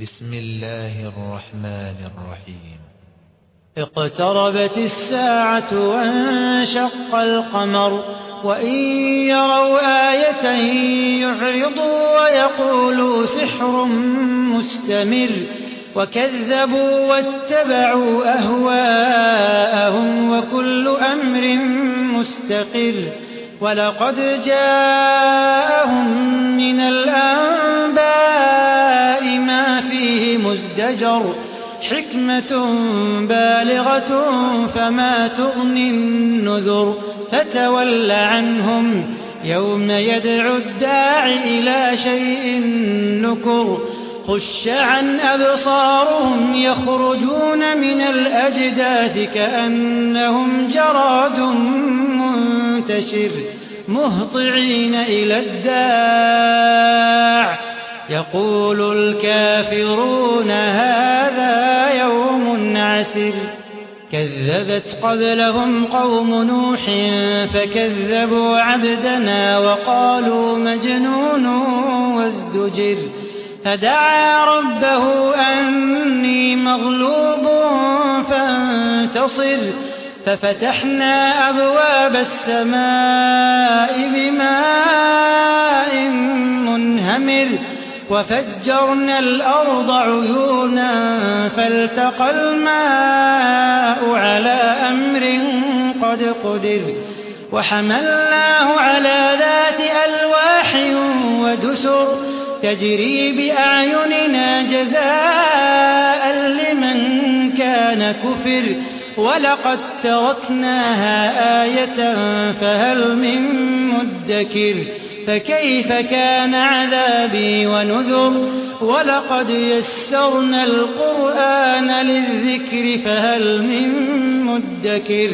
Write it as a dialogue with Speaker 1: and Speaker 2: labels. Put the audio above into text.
Speaker 1: بسم الله الرحمن الرحيم.
Speaker 2: اقتربت الساعة وانشق القمر وإن يروا آية يعرضوا ويقولوا سحر مستمر وكذبوا واتبعوا أهواءهم وكل أمر مستقر ولقد جاءهم من الأنباء ما فيه مزدجر حكمة بالغة فما تغني النذر فتول عنهم يوم يدعو الداع إلى شيء نكر خش عن أبصارهم يخرجون من الأجداث كأنهم جراد منتشر مهطعين إلى الداع يقول الكافرون هذا يوم عسر كذبت قبلهم قوم نوح فكذبوا عبدنا وقالوا مجنون وازدجر فدعا ربه أني مغلوب فانتصر ففتحنا أبواب السماء بماء منهمر وفجرنا الأرض عيونا فالتقى الماء على أمر قد قدر وحملناه على ذات ألواح ودسر تجري بأعيننا جزاء لمن كان كفر ولقد تركناها آية فهل من مدكر فكيف كان عذابي ونذر ولقد يسرنا القرآن للذكر فهل من مدكر